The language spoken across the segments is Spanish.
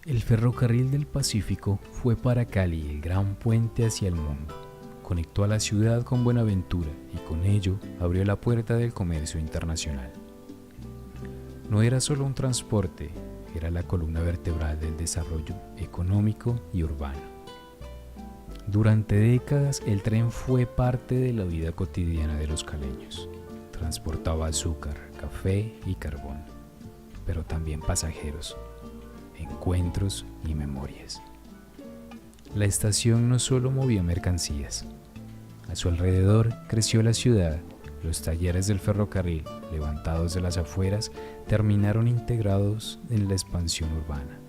El ferrocarril del Pacífico fue para Cali el gran puente hacia el mundo. Conectó a la ciudad con Buenaventura y con ello abrió la puerta del comercio internacional. No era solo un transporte, era la columna vertebral del desarrollo económico y urbano. Durante décadas el tren fue parte de la vida cotidiana de los caleños. Transportaba azúcar, café y carbón, pero también pasajeros, encuentros y memorias. La estación no solo movía mercancías. A su alrededor creció la ciudad. Los talleres del ferrocarril, levantados de las afueras, terminaron integrados en la expansión urbana.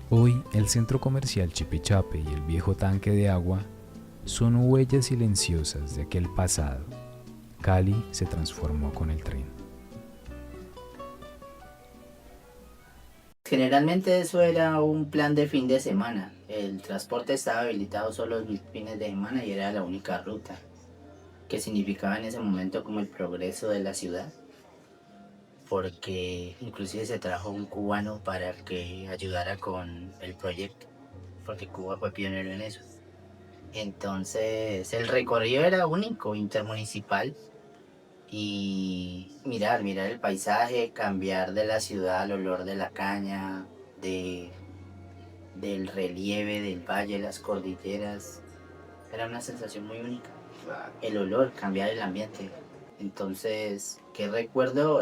Hoy, el centro comercial Chipichape y el viejo tanque de agua son huellas silenciosas de aquel pasado. Cali se transformó con el tren. Generalmente eso era un plan de fin de semana. El transporte estaba habilitado solo los fines de semana y era la única ruta, que significaba en ese momento como el progreso de la ciudad, porque inclusive se trajo un cubano para que ayudara con el proyecto, porque Cuba fue pionero en eso. Entonces el recorrido era único, intermunicipal, y mirar el paisaje, cambiar de la ciudad al olor de la caña, del relieve del valle, las cordilleras, era una sensación muy única. El olor, cambiar el ambiente. Entonces, ¿qué recuerdo?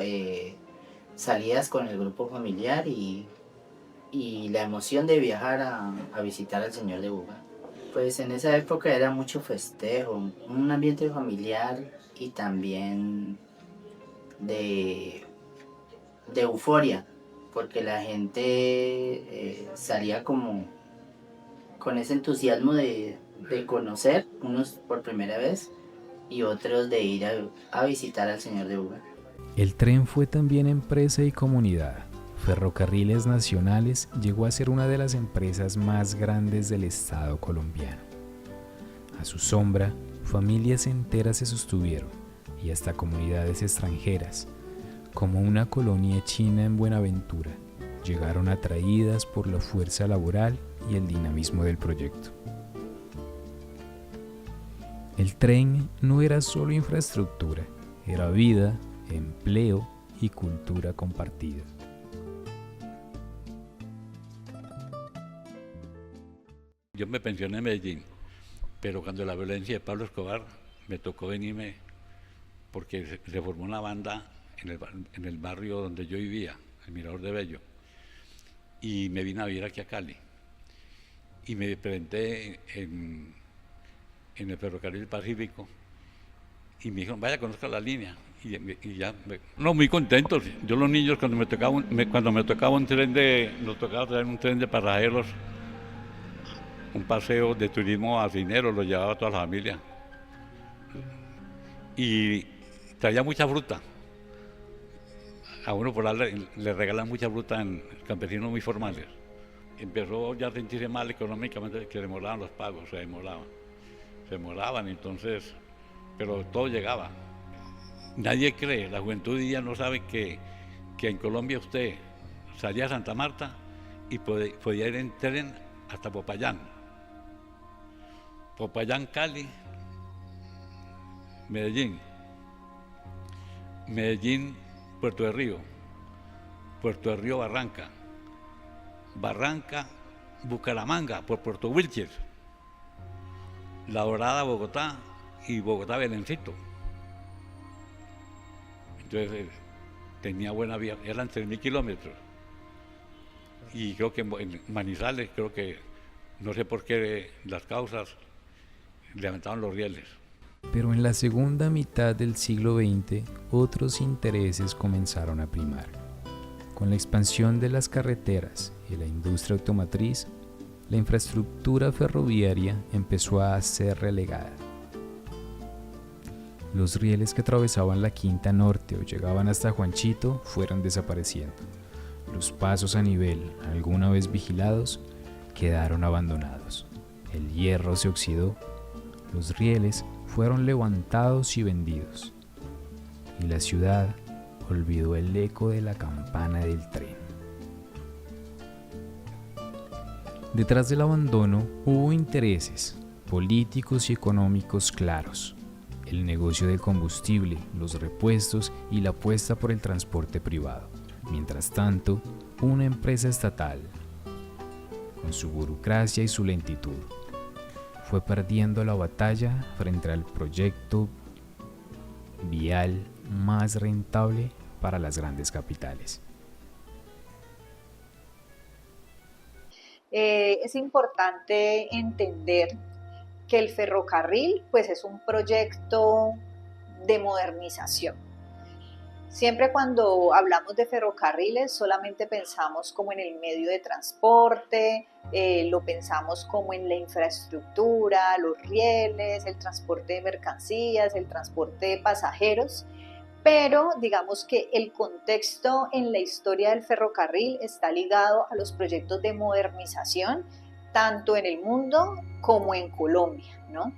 Salidas con el grupo familiar y la emoción de viajar a visitar al Señor de Buga. Pues en esa época era mucho festejo, un ambiente familiar y también de euforia, porque la gente salía como con ese entusiasmo de conocer, unos por primera vez y otros de ir a visitar al Señor de Buga. El tren fue también empresa y comunidad. Ferrocarriles Nacionales llegó a ser una de las empresas más grandes del Estado colombiano. A su sombra, familias enteras se sostuvieron y hasta comunidades extranjeras, como una colonia china en Buenaventura, llegaron atraídas por la fuerza laboral y el dinamismo del proyecto. El tren no era solo infraestructura, era vida, empleo y cultura compartida. Yo me pensioné en Medellín, pero cuando la violencia de Pablo Escobar me tocó venirme porque se formó una banda en el barrio donde yo vivía, el Mirador de Bello, y me vine a vivir aquí a Cali. Y me presenté en el Ferrocarril Pacífico y me dijeron, vaya, conozca la línea. Y ya, no, muy contentos. Yo los niños cuando me tocaba nos tocaba traer un tren de pasajeros, un paseo de turismo a Cisneros, lo llevaba toda la familia. Y traía mucha fruta. A uno por ahí le regalan mucha fruta en campesinos muy formales. Empezó ya a sentirse mal económicamente, que demoraban los pagos, se demoraban, entonces, pero todo llegaba. Nadie cree, la juventud hoy día no sabe que en Colombia usted salía a Santa Marta y podía ir en tren hasta Popayán. Popayán, Cali, Medellín, Puerto de Río, Barranca, Bucaramanga, por Puerto Wilches, La Dorada, Bogotá y Bogotá, Belencito. Entonces tenía buena vía, eran 3.000 kilómetros. Y creo que en Manizales, no sé por qué las causas, levantaron los rieles. Pero en la segunda mitad del siglo XX, otros intereses comenzaron a primar. Con la expansión de las carreteras y la industria automotriz, la infraestructura ferroviaria empezó a ser relegada. Los rieles que atravesaban la Quinta Norte o llegaban hasta Juanchito fueron desapareciendo. Los pasos a nivel, alguna vez vigilados, quedaron abandonados. El hierro se oxidó. Los rieles fueron levantados y vendidos. Y la ciudad olvidó el eco de la campana del tren. Detrás del abandono hubo intereses políticos y económicos claros, el negocio del combustible, los repuestos y la apuesta por el transporte privado. Mientras tanto, una empresa estatal, con su burocracia y su lentitud, fue perdiendo la batalla frente al proyecto vial más rentable para las grandes capitales. Es importante entender que el ferrocarril pues es un proyecto de modernización. Siempre cuando hablamos de ferrocarriles solamente pensamos como en el medio de transporte, lo pensamos como en la infraestructura, los rieles, el transporte de mercancías, el transporte de pasajeros, pero digamos que el contexto en la historia del ferrocarril está ligado a los proyectos de modernización, tanto en el mundo como en Colombia, ¿no?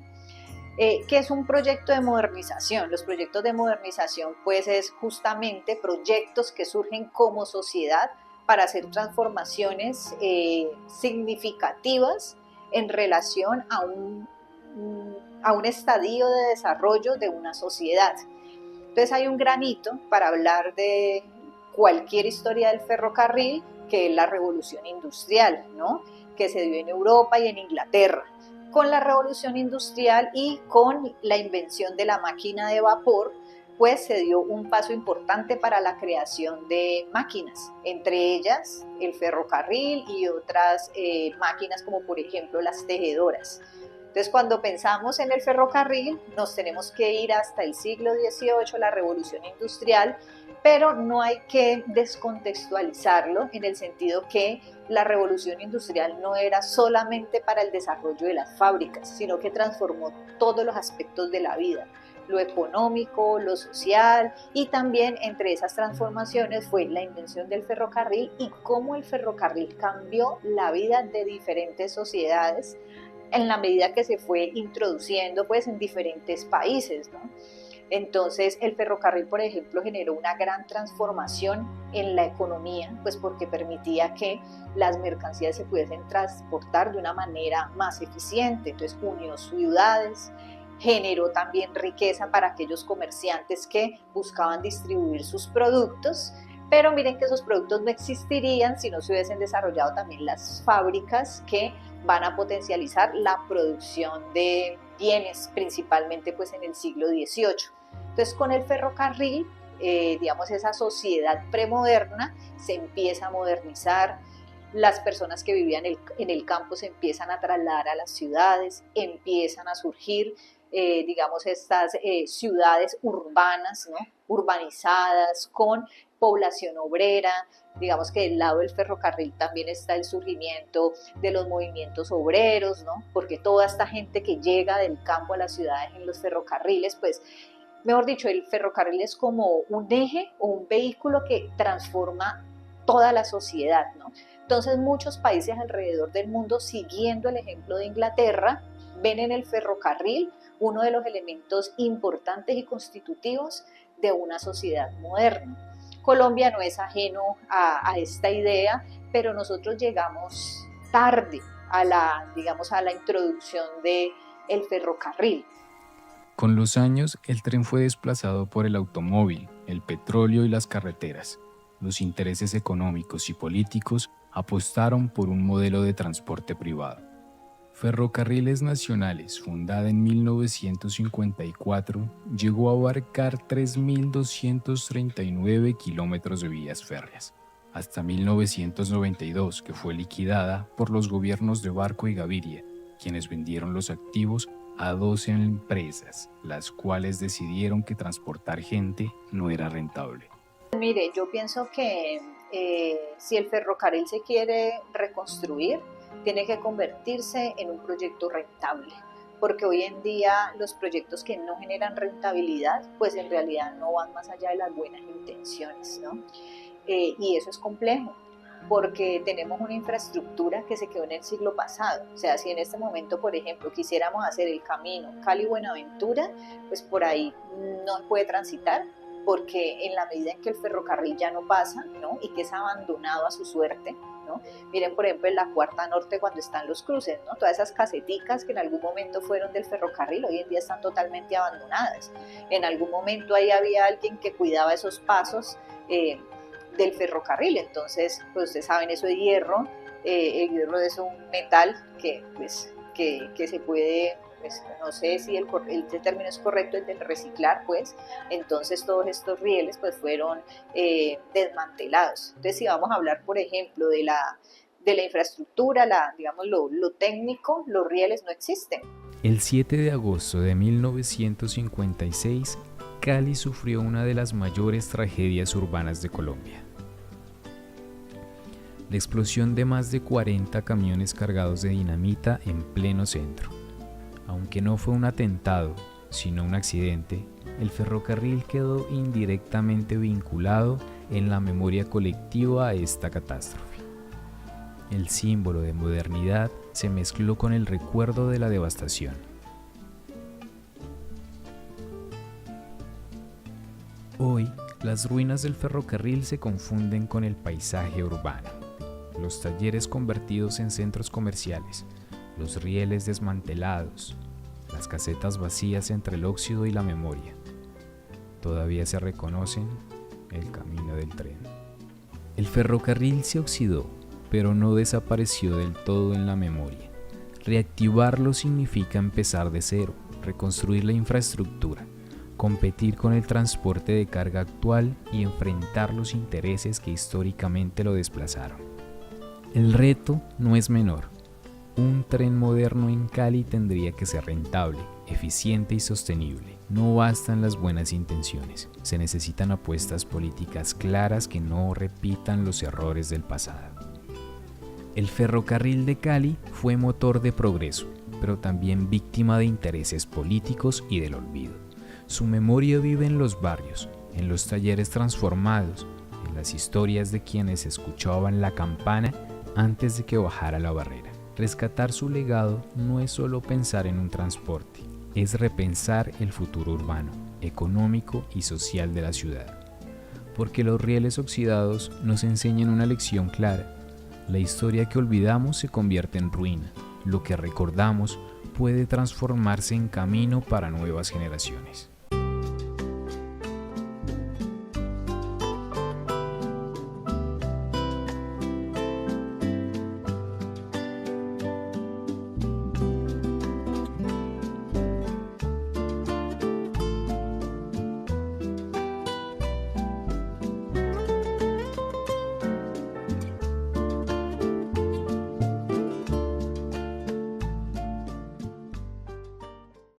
¿Qué es un proyecto de modernización? Los proyectos de modernización pues es justamente proyectos que surgen como sociedad para hacer transformaciones significativas en relación a un estadio de desarrollo de una sociedad. Entonces hay un gran hito para hablar de cualquier historia del ferrocarril, que es la revolución industrial, ¿no? Que se dio en Europa y en Inglaterra. Con la revolución industrial y con la invención de la máquina de vapor, pues se dio un paso importante para la creación de máquinas, entre ellas el ferrocarril y otras máquinas como por ejemplo las tejedoras. Entonces, cuando pensamos en el ferrocarril, nos tenemos que ir hasta el siglo XVIII, la revolución industrial, pero no hay que descontextualizarlo en el sentido que la revolución industrial no era solamente para el desarrollo de las fábricas, sino que transformó todos los aspectos de la vida, lo económico, lo social, y también entre esas transformaciones fue la invención del ferrocarril y cómo el ferrocarril cambió la vida de diferentes sociedades en la medida que se fue introduciendo pues en diferentes países, ¿no? Entonces el ferrocarril, por ejemplo, generó una gran transformación en la economía, pues porque permitía que las mercancías se pudiesen transportar de una manera más eficiente. Entonces unió ciudades, generó también riqueza para aquellos comerciantes que buscaban distribuir sus productos, pero miren que esos productos no existirían si no se hubiesen desarrollado también las fábricas que van a potencializar la producción de bienes, principalmente pues en el siglo XVIII. Entonces con el ferrocarril, digamos, esa sociedad premoderna se empieza a modernizar, las personas que vivían en el campo se empiezan a trasladar a las ciudades, empiezan a surgir, digamos, estas ciudades urbanas, ¿no? Urbanizadas, con población obrera. Digamos que del lado del ferrocarril también está el surgimiento de los movimientos obreros, ¿no? Porque toda esta gente que llega del campo a las ciudades en los ferrocarriles, pues, mejor dicho, el ferrocarril es como un eje o un vehículo que transforma toda la sociedad, ¿no? Entonces muchos países alrededor del mundo, siguiendo el ejemplo de Inglaterra, ven en el ferrocarril uno de los elementos importantes y constitutivos de una sociedad moderna. Colombia no es ajeno a esta idea, pero nosotros llegamos tarde a la introducción del ferrocarril. Con los años, el tren fue desplazado por el automóvil, el petróleo y las carreteras. Los intereses económicos y políticos apostaron por un modelo de transporte privado. Ferrocarriles Nacionales, fundada en 1954, llegó a abarcar 3.239 kilómetros de vías férreas, hasta 1992, que fue liquidada por los gobiernos de Barco y Gaviria, quienes vendieron los activos a 12 empresas, las cuales decidieron que transportar gente no era rentable. Mire, yo pienso que si el ferrocarril se quiere reconstruir, tiene que convertirse en un proyecto rentable, porque hoy en día los proyectos que no generan rentabilidad, pues en realidad no van más allá de las buenas intenciones, ¿no? Y eso es complejo, porque tenemos una infraestructura que se quedó en el siglo pasado. O sea, si en este momento, por ejemplo, quisiéramos hacer el camino Cali-Buenaventura, pues por ahí no puede transitar, porque en la medida en que el ferrocarril ya no pasa, ¿no? Y que es abandonado a su suerte, ¿no? Miren, por ejemplo, en la Cuarta Norte cuando están los cruces, ¿no? Todas esas caseticas que en algún momento fueron del ferrocarril, hoy en día están totalmente abandonadas. En algún momento ahí había alguien que cuidaba esos pasos del ferrocarril, entonces, pues ustedes saben, eso de hierro, el hierro es un metal que se puede, pues, no sé si el término es correcto, el del reciclar, pues, entonces todos estos rieles pues fueron desmantelados. Entonces, si vamos a hablar, por ejemplo, de la infraestructura, digamos lo técnico, los rieles no existen. El 7 de agosto de 1956, Cali sufrió una de las mayores tragedias urbanas de Colombia. La explosión de más de 40 camiones cargados de dinamita en pleno centro. Aunque no fue un atentado, sino un accidente, el ferrocarril quedó indirectamente vinculado en la memoria colectiva a esta catástrofe. El símbolo de modernidad se mezcló con el recuerdo de la devastación. Hoy, las ruinas del ferrocarril se confunden con el paisaje urbano. Los talleres convertidos en centros comerciales, los rieles desmantelados, las casetas vacías entre el óxido y la memoria. Todavía se reconocen el camino del tren. El ferrocarril se oxidó, pero no desapareció del todo en la memoria. Reactivarlo significa empezar de cero, reconstruir la infraestructura, competir con el transporte de carga actual y enfrentar los intereses que históricamente lo desplazaron. El reto no es menor. Un tren moderno en Cali tendría que ser rentable, eficiente y sostenible. No bastan las buenas intenciones, se necesitan apuestas políticas claras que no repitan los errores del pasado. El ferrocarril de Cali fue motor de progreso, pero también víctima de intereses políticos y del olvido. Su memoria vive en los barrios, en los talleres transformados, en las historias de quienes escuchaban la campana antes de que bajara la barrera. Rescatar su legado no es solo pensar en un transporte, es repensar el futuro urbano, económico y social de la ciudad. Porque los rieles oxidados nos enseñan una lección clara. La historia que olvidamos se convierte en ruina. Lo que recordamos puede transformarse en camino para nuevas generaciones.